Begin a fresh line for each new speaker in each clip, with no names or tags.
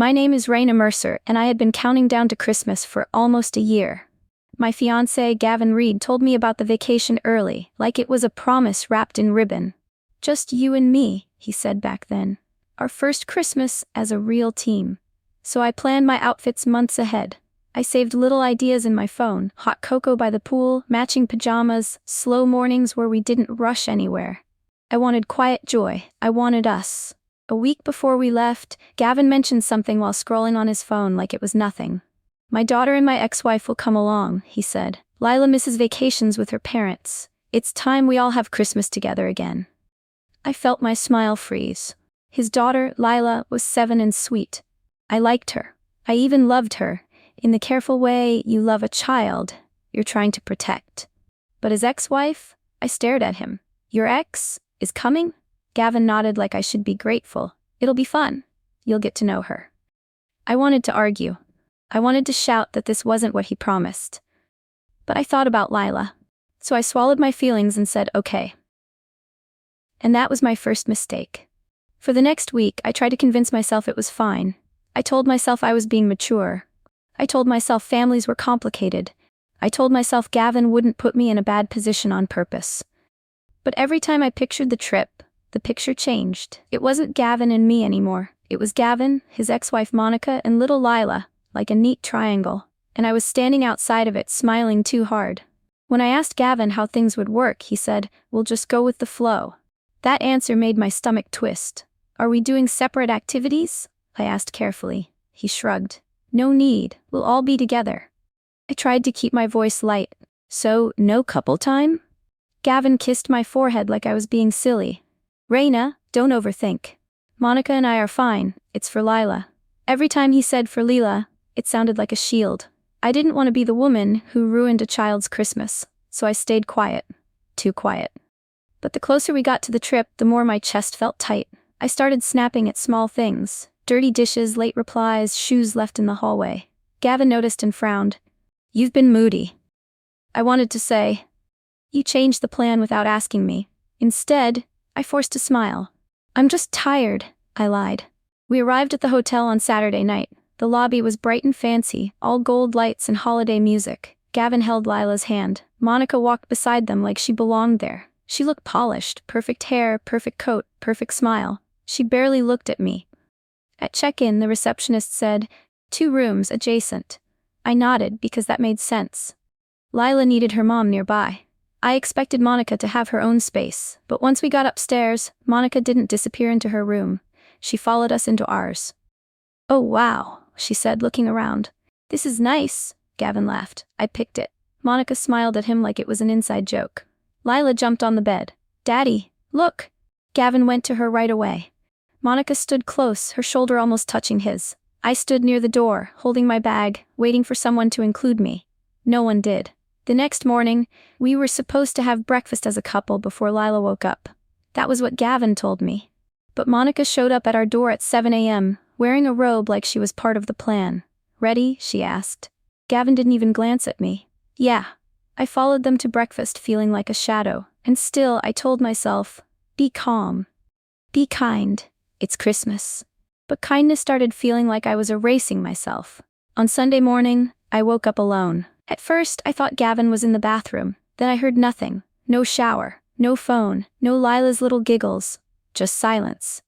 My name is Raina Mercer, and I had been counting down to Christmas for almost a year. My fiancé, Gavin Reed, told me about the vacation early, like it was a promise wrapped in ribbon. "Just you and me," he said back then. "Our first Christmas as a real team." So I planned my outfits months ahead. I saved little ideas in my phone: hot cocoa by the pool, matching pajamas, slow mornings where we didn't rush anywhere. I wanted quiet joy. I wanted us. A week before we left, Gavin mentioned something while scrolling on his phone like it was nothing. "My daughter and my ex-wife will come along," he said. "Lila misses vacations with her parents. It's time we all have Christmas together again." I felt my smile freeze. His daughter, Lila, was 7 and sweet. I liked her. I even loved her, in the careful way you love a child you're trying to protect. But his ex-wife? I stared at him. "Your ex is coming?" Gavin nodded like I should be grateful. "It'll be fun. You'll get to know her." I wanted to argue. I wanted to shout that this wasn't what he promised. But I thought about Lila. So I swallowed my feelings and said, "Okay." And that was my first mistake. For the next week, I tried to convince myself it was fine. I told myself I was being mature. I told myself families were complicated. I told myself Gavin wouldn't put me in a bad position on purpose. But every time I pictured the trip, the picture changed. It wasn't Gavin and me anymore. It was Gavin, his ex-wife Monica, and little Lila, like a neat triangle. And I was standing outside of it, smiling too hard. When I asked Gavin how things would work, he said, "We'll just go with the flow." That answer made my stomach twist. "Are we doing separate activities?" I asked carefully. He shrugged. "No need, we'll all be together." I tried to keep my voice light. "So, no couple time?" Gavin kissed my forehead like I was being silly. "Raina, don't overthink. Monica and I are fine, it's for Lila." Every time he said for Lila, it sounded like a shield. I didn't want to be the woman who ruined a child's Christmas, so I stayed quiet. Too quiet. But the closer we got to the trip, the more my chest felt tight. I started snapping at small things: dirty dishes, late replies, shoes left in the hallway. Gavin noticed and frowned. "You've been moody." I wanted to say, "You changed the plan without asking me." Instead, I forced a smile. "I'm just tired," I lied. We arrived at the hotel on Saturday night. The lobby was bright and fancy, all gold lights and holiday music. Gavin held Lila's hand. Monica walked beside them like she belonged there. She looked polished: perfect hair, perfect coat, perfect smile. She barely looked at me. At check-in, the receptionist said, "2 rooms adjacent." I nodded because that made sense. Lila needed her mom nearby. I expected Monica to have her own space, but once we got upstairs, Monica didn't disappear into her room. She followed us into ours. "Oh wow," she said, looking around. "This is nice," Gavin laughed. I picked it. Monica smiled at him like it was an inside joke. Lila jumped on the bed. "Daddy, look!" Gavin went to her right away. Monica stood close, her shoulder almost touching his. I stood near the door, holding my bag, waiting for someone to include me. No one did. The next morning, we were supposed to have breakfast as a couple before Lila woke up. That was what Gavin told me. But Monica showed up at our door at 7 a.m., wearing a robe like she was part of the plan. "Ready?" she asked. Gavin didn't even glance at me. "Yeah." I followed them to breakfast feeling like a shadow, and still I told myself, "Be calm. Be kind. It's Christmas." But kindness started feeling like I was erasing myself. On Sunday morning, I woke up alone. At first, I thought Gavin was in the bathroom. Then I heard nothing. No shower, no phone, no Lila's little giggles. Just silence.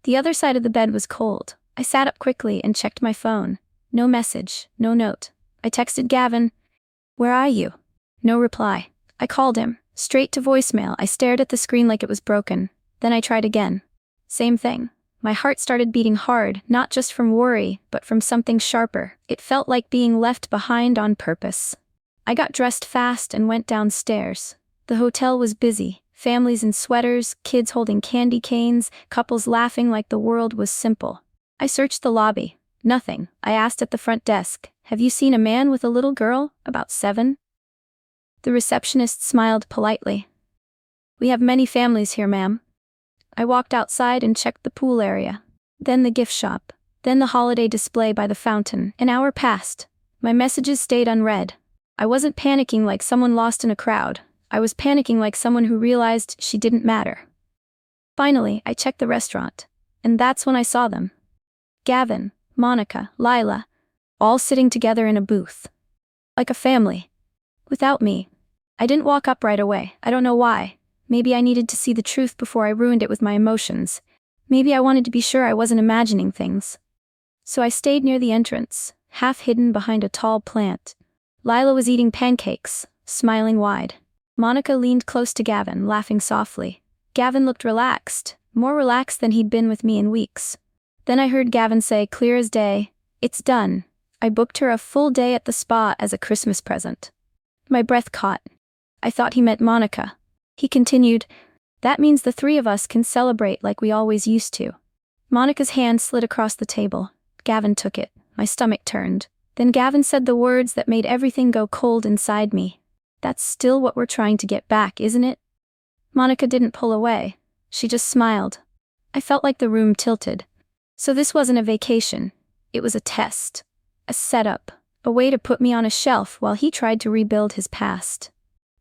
The other side of the bed was cold. I sat up quickly and checked my phone. No message, no note. I texted Gavin, "Where are you?" No reply. I called him. Straight to voicemail. I stared at the screen like it was broken. Then I tried again. Same thing. My heart started beating hard, not just from worry, but from something sharper. It felt like being left behind on purpose. I got dressed fast and went downstairs. The hotel was busy. Families in sweaters, kids holding candy canes, couples laughing like the world was simple. I searched the lobby. Nothing. I asked at the front desk, "Have you seen a man with a little girl, about 7? The receptionist smiled politely. "We have many families here, ma'am." I walked outside and checked the pool area. Then the gift shop. Then the holiday display by the fountain. An hour passed. My messages stayed unread. I wasn't panicking like someone lost in a crowd. I was panicking like someone who realized she didn't matter. Finally, I checked the restaurant. And that's when I saw them. Gavin, Monica, Lila, all sitting together in a booth. Like a family. Without me. I didn't walk up right away. I don't know why. Maybe I needed to see the truth before I ruined it with my emotions. Maybe I wanted to be sure I wasn't imagining things. So I stayed near the entrance, half hidden behind a tall plant. Lila was eating pancakes, smiling wide. Monica leaned close to Gavin, laughing softly. Gavin looked relaxed, more relaxed than he'd been with me in weeks. Then I heard Gavin say, clear as day, "It's done. I booked her a full day at the spa as a Christmas present." My breath caught. I thought he meant Monica. He continued, "That means the three of us can celebrate like we always used to." Monica's hand slid across the table. Gavin took it. My stomach turned. Then Gavin said the words that made everything go cold inside me. "That's still what we're trying to get back, isn't it?" Monica didn't pull away. She just smiled. I felt like the room tilted. So this wasn't a vacation. It was a test. A setup. A way to put me on a shelf while he tried to rebuild his past.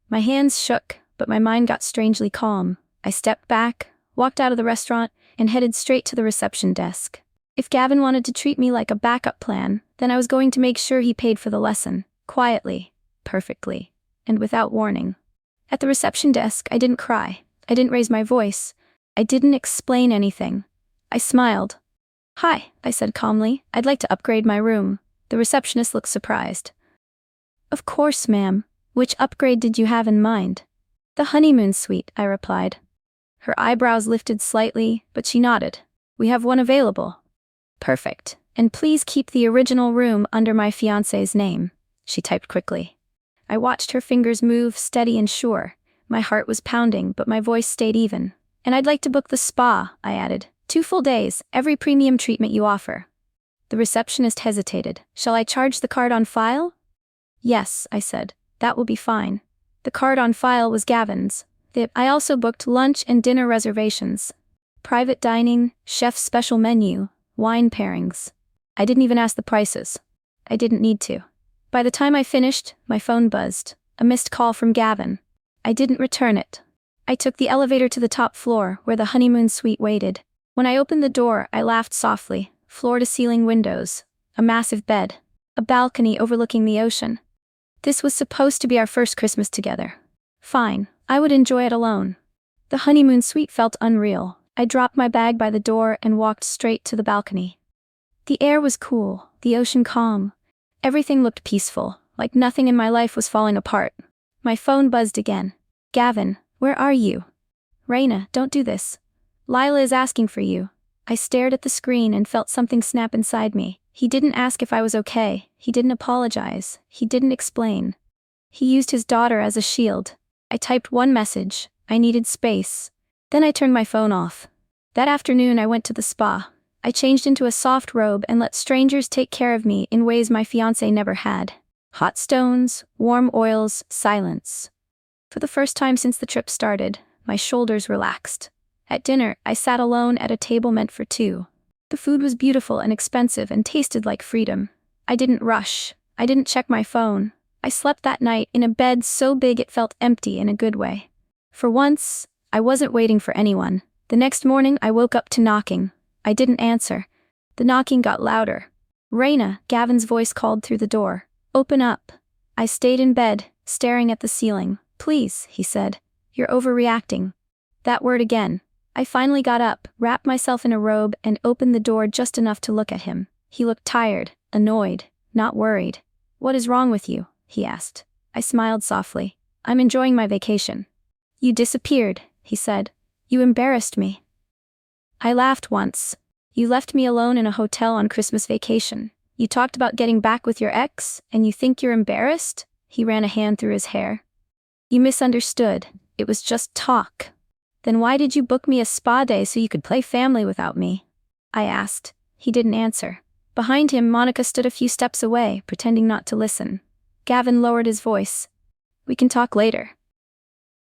My hands shook, but my mind got strangely calm. I stepped back, walked out of the restaurant, and headed straight to the reception desk. If Gavin wanted to treat me like a backup plan, then I was going to make sure he paid for the lesson, quietly, perfectly, and without warning. At the reception desk, I didn't cry. I didn't raise my voice. I didn't explain anything. I smiled. "Hi," I said calmly. "I'd like to upgrade my room." The receptionist looked surprised. "Of course, ma'am. Which upgrade did you have in mind?" "The honeymoon suite," I replied. Her eyebrows lifted slightly, but she nodded. "We have one available." "Perfect. And please keep the original room under my fiancé's name," she typed quickly. I watched her fingers move, steady and sure. My heart was pounding, but my voice stayed even. "And I'd like to book the spa," I added. 2 full days, every premium treatment you offer." The receptionist hesitated. "Shall I charge the card on file?" "Yes," I said. "That will be fine." The card on file was Gavin's. I also booked lunch and dinner reservations. Private dining, chef's special menu, wine pairings. I didn't even ask the prices. I didn't need to. By the time I finished, my phone buzzed. A missed call from Gavin. I didn't return it. I took the elevator to the top floor, where the honeymoon suite waited. When I opened the door, I laughed softly. Floor-to-ceiling windows. A massive bed. A balcony overlooking the ocean. This was supposed to be our first Christmas together. Fine, I would enjoy it alone. The honeymoon suite felt unreal. I dropped my bag by the door and walked straight to the balcony. The air was cool, the ocean calm. Everything looked peaceful, like nothing in my life was falling apart. My phone buzzed again. "Gavin, where are you?" "Raina, don't do this. Lila is asking for you." I stared at the screen and felt something snap inside me. He didn't ask if I was okay. He didn't apologize. He didn't explain. He used his daughter as a shield. I typed one message. I needed space. Then I turned my phone off. That afternoon I went to the spa. I changed into a soft robe and let strangers take care of me in ways my fiancé never had. Hot stones, warm oils, silence. For the first time since the trip started, my shoulders relaxed. At dinner, I sat alone at a table meant for 2. The food was beautiful and expensive and tasted like freedom. I didn't rush. I didn't check my phone. I slept that night in a bed so big it felt empty in a good way. For once, I wasn't waiting for anyone. The next morning, I woke up to knocking. I didn't answer. The knocking got louder. "Raina," Gavin's voice called through the door. "Open up." I stayed in bed, staring at the ceiling. "Please," he said. "You're overreacting." That word again. I finally got up, wrapped myself in a robe, and opened the door just enough to look at him. He looked tired, annoyed, not worried. "What is wrong with you?" he asked. I smiled softly. "I'm enjoying my vacation." "You disappeared," he said. "You embarrassed me." I laughed once. "You left me alone in a hotel on Christmas vacation. You talked about getting back with your ex, and you think you're embarrassed?" He ran a hand through his hair. "You misunderstood. It was just talk." "Then why did you book me a spa day so you could play family without me?" I asked. He didn't answer. Behind him, Monica stood a few steps away, pretending not to listen. Gavin lowered his voice. "We can talk later."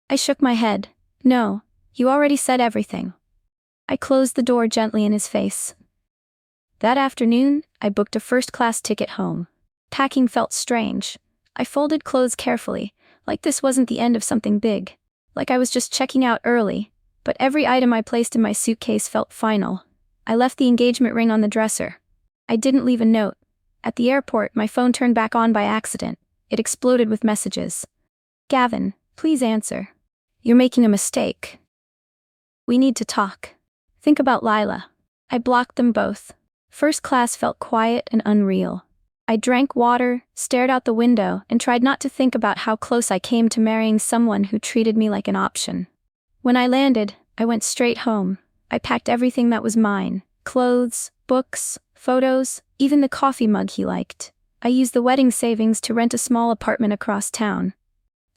I shook my head. "No, you already said everything." I closed the door gently in his face. That afternoon, I booked a first-class ticket home. Packing felt strange. I folded clothes carefully, like this wasn't the end of something big. Like I was just checking out early, but every item I placed in my suitcase felt final. I left the engagement ring on the dresser. I didn't leave a note. At the airport, my phone turned back on by accident. It exploded with messages. Gavin, please answer. You're making a mistake. We need to talk. Think about Lila. I blocked them both. First class felt quiet and unreal. I drank water, stared out the window, and tried not to think about how close I came to marrying someone who treated me like an option. When I landed, I went straight home. I packed everything that was mine: clothes, books, photos, even the coffee mug he liked. I used the wedding savings to rent a small apartment across town.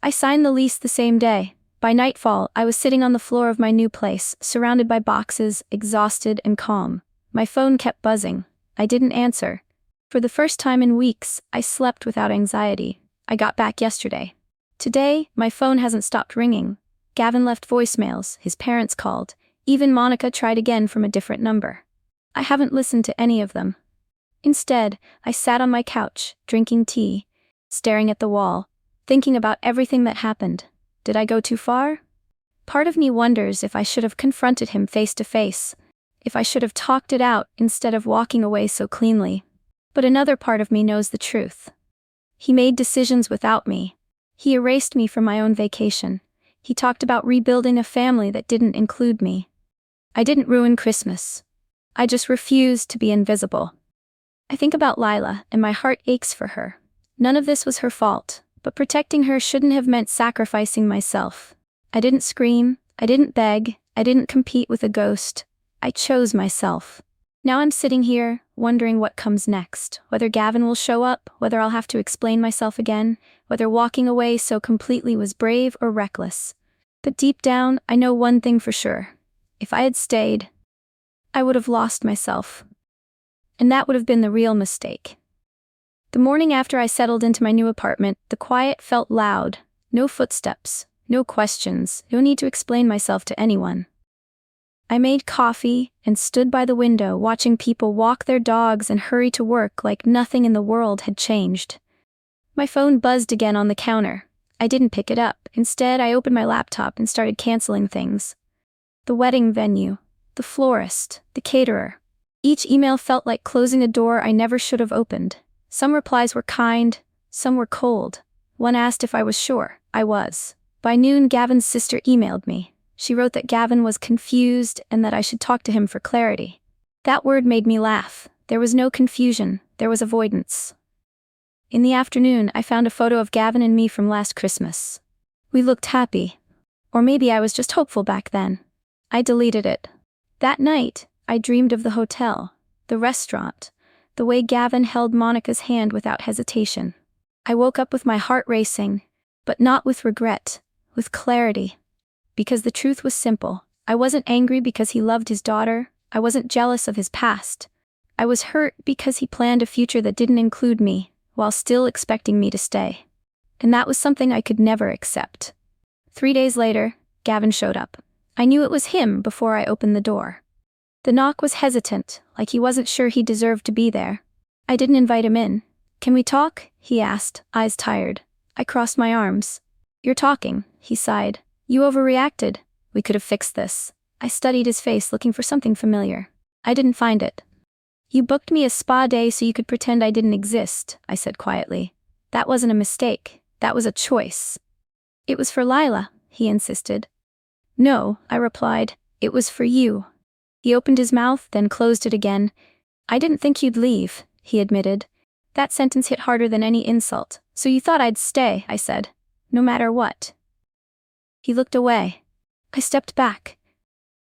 I signed the lease the same day. By nightfall, I was sitting on the floor of my new place, surrounded by boxes, exhausted and calm. My phone kept buzzing. I didn't answer. For the first time in weeks, I slept without anxiety. I got back yesterday. Today, my phone hasn't stopped ringing. Gavin left voicemails, his parents called. Even Monica tried again from a different number. I haven't listened to any of them. Instead, I sat on my couch, drinking tea, staring at the wall, thinking about everything that happened. Did I go too far? Part of me wonders if I should have confronted him face to face, if I should have talked it out instead of walking away so cleanly. But another part of me knows the truth. He made decisions without me. He erased me from my own vacation. He talked about rebuilding a family that didn't include me. I didn't ruin Christmas. I just refused to be invisible. I think about Lila, and my heart aches for her. None of this was her fault, but protecting her shouldn't have meant sacrificing myself. I didn't scream, I didn't beg, I didn't compete with a ghost. I chose myself. Now I'm sitting here, wondering what comes next, whether Gavin will show up, whether I'll have to explain myself again, whether walking away so completely was brave or reckless. But deep down, I know one thing for sure. If I had stayed, I would have lost myself. And that would have been the real mistake. The morning after I settled into my new apartment, the quiet felt loud. No footsteps, no questions, no need to explain myself to anyone. I made coffee and stood by the window watching people walk their dogs and hurry to work like nothing in the world had changed. My phone buzzed again on the counter. I didn't pick it up. Instead, I opened my laptop and started canceling things. The wedding venue, the florist, the caterer. Each email felt like closing a door I never should have opened. Some replies were kind, some were cold. One asked if I was sure. I was. By noon, Gavin's sister emailed me. She wrote that Gavin was confused and that I should talk to him for clarity. That word made me laugh. There was no confusion, there was avoidance. In the afternoon, I found a photo of Gavin and me from last Christmas. We looked happy. Or maybe I was just hopeful back then. I deleted it. That night, I dreamed of the hotel, the restaurant, the way Gavin held Monica's hand without hesitation. I woke up with my heart racing, but not with regret, with clarity. Because the truth was simple. I wasn't angry because he loved his daughter. I wasn't jealous of his past. I was hurt because he planned a future that didn't include me, while still expecting me to stay. And that was something I could never accept. 3 days later, Gavin showed up. I knew it was him before I opened the door. The knock was hesitant, like he wasn't sure he deserved to be there. I didn't invite him in. "Can we talk?" he asked, eyes tired. I crossed my arms. "You're talking," he sighed. "You overreacted. We could have fixed this." I studied his face looking for something familiar. I didn't find it. "You booked me a spa day so you could pretend I didn't exist," I said quietly. "That wasn't a mistake. That was a choice." "It was for Lila," he insisted. "No," I replied. "It was for you." He opened his mouth, then closed it again. "I didn't think you'd leave," he admitted. That sentence hit harder than any insult. "So you thought I'd stay," I said. "No matter what." He looked away. I stepped back.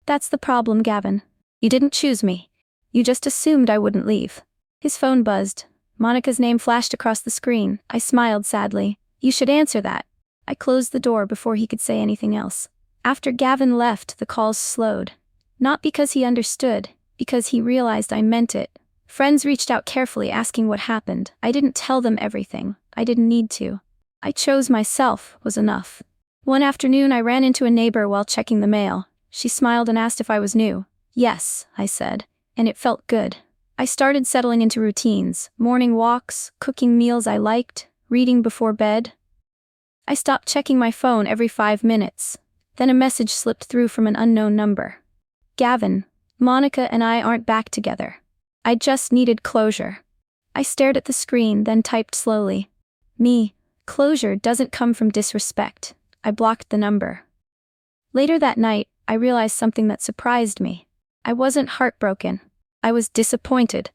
"That's the problem, Gavin. You didn't choose me. You just assumed I wouldn't leave." His phone buzzed. Monica's name flashed across the screen. I smiled sadly. "You should answer that." I closed the door before he could say anything else. After Gavin left, the calls slowed. Not because he understood, because he realized I meant it. Friends reached out carefully asking what happened. I didn't tell them everything. I didn't need to. I chose myself was enough. One afternoon I ran into a neighbor while checking the mail. She smiled and asked if I was new. "Yes," I said, and it felt good. I started settling into routines, morning walks, cooking meals I liked, reading before bed. I stopped checking my phone every 5 minutes. Then a message slipped through from an unknown number. "Gavin, Monica and I aren't back together." I just needed closure. I stared at the screen, then typed slowly. Closure doesn't come from disrespect. I blocked the number. Later that night, I realized something that surprised me. I wasn't heartbroken. I was disappointed.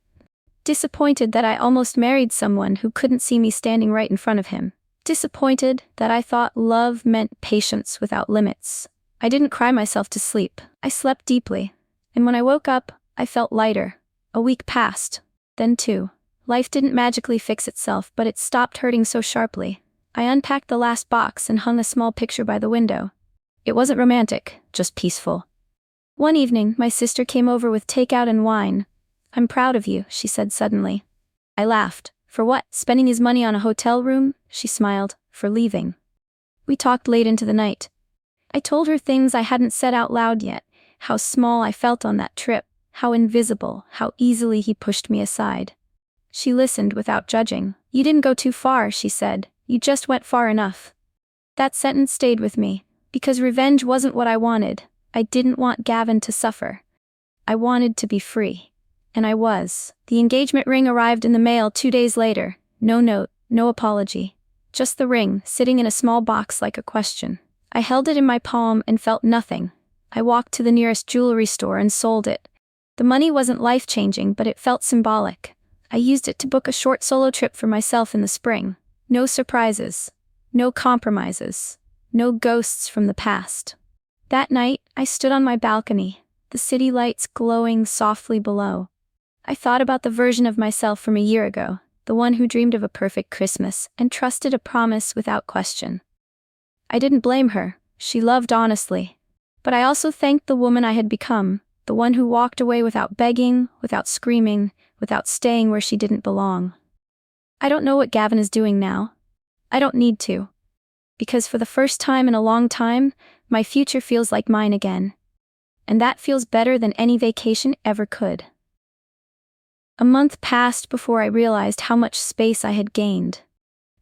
Disappointed that I almost married someone who couldn't see me standing right in front of him. Disappointed that I thought love meant patience without limits. I didn't cry myself to sleep. I slept deeply. And when I woke up, I felt lighter. A week passed. Then 2. Life didn't magically fix itself, but it stopped hurting so sharply. I unpacked the last box and hung a small picture by the window. It wasn't romantic, just peaceful. One evening, my sister came over with takeout and wine. "I'm proud of you," she said suddenly. I laughed. "For what? Spending his money on a hotel room?" She smiled. "For leaving." We talked late into the night. I told her things I hadn't said out loud yet, how small I felt on that trip, how invisible, how easily he pushed me aside. She listened without judging. "You didn't go too far," she said. "You just went far enough." That sentence stayed with me, because revenge wasn't what I wanted. I didn't want Gavin to suffer. I wanted to be free. And I was. The engagement ring arrived in the mail 2 days later. No note, no apology. Just the ring, sitting in a small box like a question. I held it in my palm and felt nothing. I walked to the nearest jewelry store and sold it. The money wasn't life-changing, but it felt symbolic. I used it to book a short solo trip for myself in the spring. No surprises. No compromises. No ghosts from the past. That night, I stood on my balcony, the city lights glowing softly below. I thought about the version of myself from a year ago, the one who dreamed of a perfect Christmas and trusted a promise without question. I didn't blame her. She loved honestly. But I also thanked the woman I had become, the one who walked away without begging, without screaming, without staying where she didn't belong. I don't know what Gavin is doing now. I don't need to. Because for the first time in a long time, my future feels like mine again. And that feels better than any vacation ever could. A month passed before I realized how much space I had gained.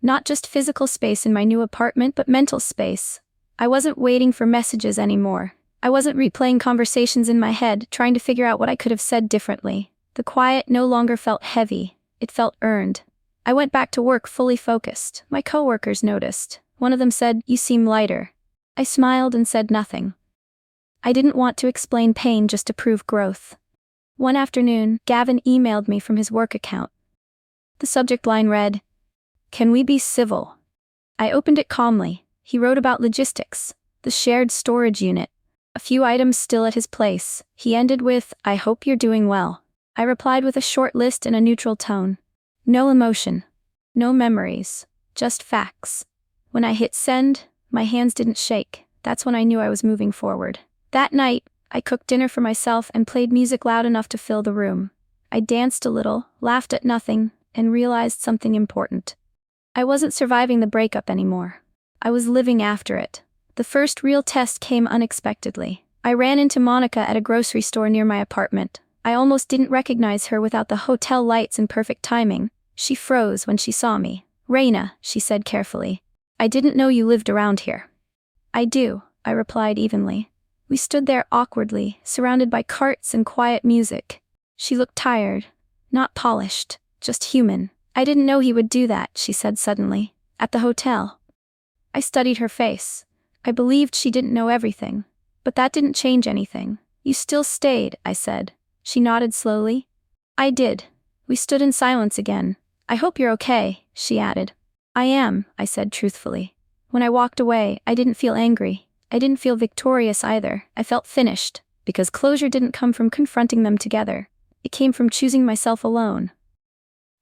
Not just physical space in my new apartment, but mental space. I wasn't waiting for messages anymore. I wasn't replaying conversations in my head, trying to figure out what I could have said differently. The quiet no longer felt heavy. It felt earned. I went back to work fully focused. My coworkers noticed. One of them said, "You seem lighter." I smiled and said nothing. I didn't want to explain pain just to prove growth. One afternoon, Gavin emailed me from his work account. The subject line read, "Can we be civil?" I opened it calmly. He wrote about logistics, the shared storage unit, a few items still at his place. He ended with, "I hope you're doing well." I replied with a short list in a neutral tone. No emotion. No memories. Just facts. When I hit send, my hands didn't shake. That's when I knew I was moving forward. That night, I cooked dinner for myself and played music loud enough to fill the room. I danced a little, laughed at nothing, and realized something important. I wasn't surviving the breakup anymore. I was living after it. The first real test came unexpectedly. I ran into Monica at a grocery store near my apartment. I almost didn't recognize her without the hotel lights and perfect timing. She froze when she saw me. "Raina," she said carefully. "I didn't know you lived around here." "I do," I replied evenly. We stood there awkwardly, surrounded by carts and quiet music. She looked tired. Not polished, just human. "I didn't know he would do that," she said suddenly. "At the hotel." I studied her face. I believed she didn't know everything. But that didn't change anything. "You still stayed," I said. She nodded slowly. "I did." We stood in silence again. "I hope you're okay," she added. "I am," I said truthfully. When I walked away, I didn't feel angry. I didn't feel victorious either. I felt finished, because closure didn't come from confronting them together. It came from choosing myself alone.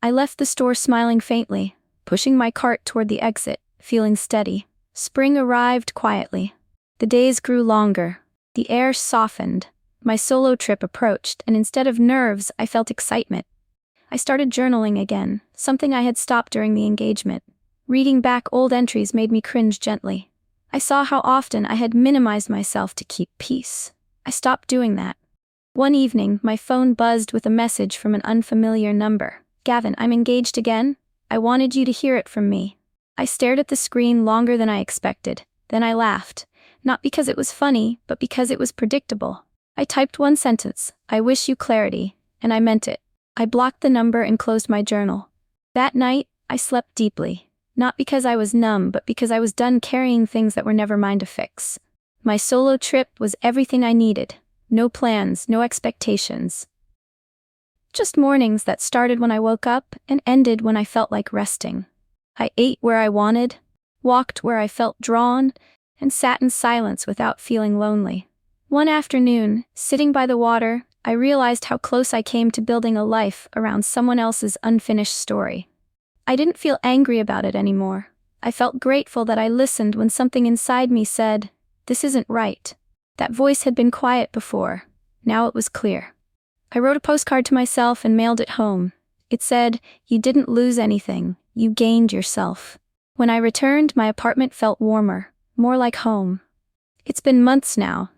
I left the store smiling faintly, pushing my cart toward the exit, feeling steady. Spring arrived quietly. The days grew longer. The air softened. My solo trip approached, and instead of nerves, I felt excitement. I started journaling again, something I had stopped during the engagement. Reading back old entries made me cringe gently. I saw how often I had minimized myself to keep peace. I stopped doing that. One evening, my phone buzzed with a message from an unfamiliar number. "Gavin, I'm engaged again. I wanted you to hear it from me." I stared at the screen longer than I expected. Then I laughed. Not because it was funny, but because it was predictable. I typed one sentence, "I wish you clarity," and I meant it. I blocked the number and closed my journal. That night, I slept deeply. Not because I was numb, but because I was done carrying things that were never mine to fix. My solo trip was everything I needed. No plans, no expectations. Just mornings that started when I woke up and ended when I felt like resting. I ate where I wanted, walked where I felt drawn, and sat in silence without feeling lonely. One afternoon, sitting by the water, I realized how close I came to building a life around someone else's unfinished story. I didn't feel angry about it anymore. I felt grateful that I listened when something inside me said, "This isn't right." That voice had been quiet before. Now it was clear. I wrote a postcard to myself and mailed it home. It said, "You didn't lose anything, you gained yourself." When I returned, my apartment felt warmer, more like home. It's been months now.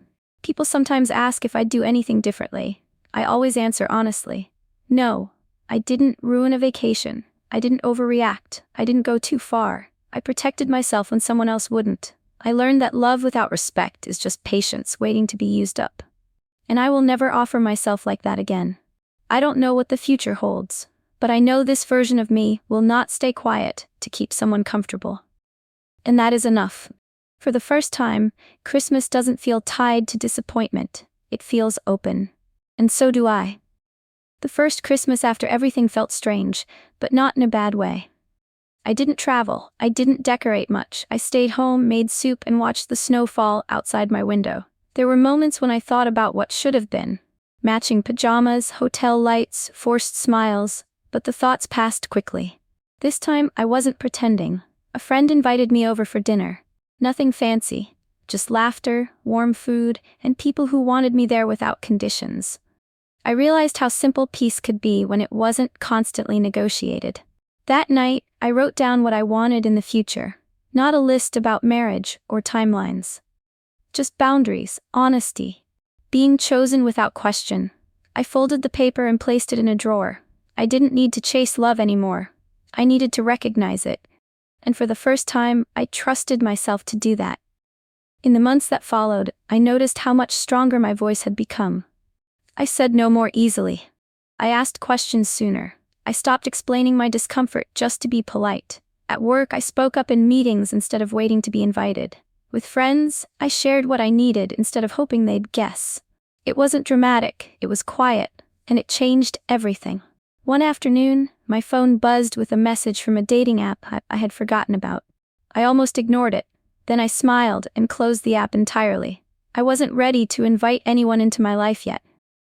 People sometimes ask if I'd do anything differently. I always answer honestly. No, I didn't ruin a vacation. I didn't overreact. I didn't go too far. I protected myself when someone else wouldn't. I learned that love without respect is just patience waiting to be used up. And I will never offer myself like that again. I don't know what the future holds, but I know this version of me will not stay quiet to keep someone comfortable. And that is enough. For the first time, Christmas doesn't feel tied to disappointment. It feels open. And so do I. The first Christmas after everything felt strange, but not in a bad way. I didn't travel. I didn't decorate much. I stayed home, made soup, and watched the snow fall outside my window. There were moments when I thought about what should have been. Matching pajamas, hotel lights, forced smiles, but the thoughts passed quickly. This time, I wasn't pretending. A friend invited me over for dinner. Nothing fancy, just laughter, warm food, and people who wanted me there without conditions. I realized how simple peace could be when it wasn't constantly negotiated. That night, I wrote down what I wanted in the future, not a list about marriage or timelines. Just boundaries, honesty, being chosen without question. I folded the paper and placed it in a drawer. I didn't need to chase love anymore. I needed to recognize it. And for the first time, I trusted myself to do that. In the months that followed, I noticed how much stronger my voice had become. I said no more easily. I asked questions sooner. I stopped explaining my discomfort just to be polite. At work, I spoke up in meetings instead of waiting to be invited. With friends, I shared what I needed instead of hoping they'd guess. It wasn't dramatic, it was quiet, and it changed everything. One afternoon, my phone buzzed with a message from a dating app I had forgotten about. I almost ignored it. Then I smiled and closed the app entirely. I wasn't ready to invite anyone into my life yet.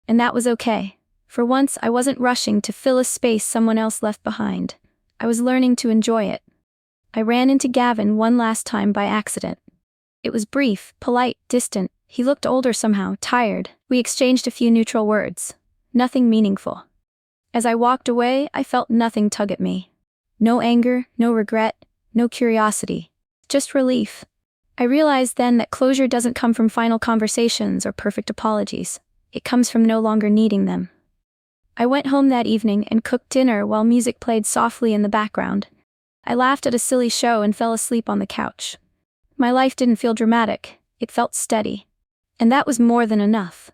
And that was okay. For once, I wasn't rushing to fill a space someone else left behind. I was learning to enjoy it. I ran into Gavin one last time by accident. It was brief, polite, distant. He looked older somehow, tired. We exchanged a few neutral words. Nothing meaningful. As I walked away, I felt nothing tug at me. No anger, no regret, no curiosity. Just relief. I realized then that closure doesn't come from final conversations or perfect apologies. It comes from no longer needing them. I went home that evening and cooked dinner while music played softly in the background. I laughed at a silly show and fell asleep on the couch. My life didn't feel dramatic, it felt steady. And that was more than enough.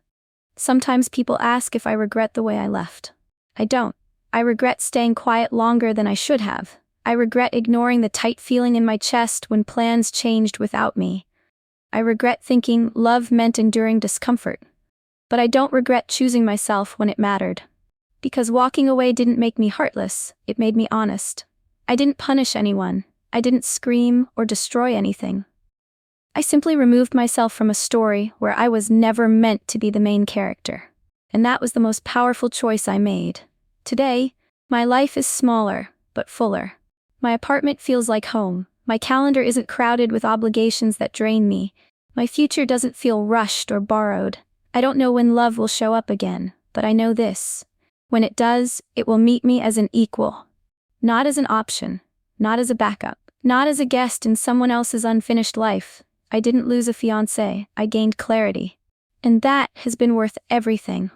Sometimes people ask if I regret the way I left. I don't. I regret staying quiet longer than I should have. I regret ignoring the tight feeling in my chest when plans changed without me. I regret thinking love meant enduring discomfort. But I don't regret choosing myself when it mattered. Because walking away didn't make me heartless, it made me honest. I didn't punish anyone. I didn't scream or destroy anything. I simply removed myself from a story where I was never meant to be the main character. And that was the most powerful choice I made. Today, my life is smaller, but fuller. My apartment feels like home. My calendar isn't crowded with obligations that drain me. My future doesn't feel rushed or borrowed. I don't know when love will show up again, but I know this. When it does, it will meet me as an equal. Not as an option. Not as a backup. Not as a guest in someone else's unfinished life. I didn't lose a fiancé, I gained clarity. And that has been worth everything.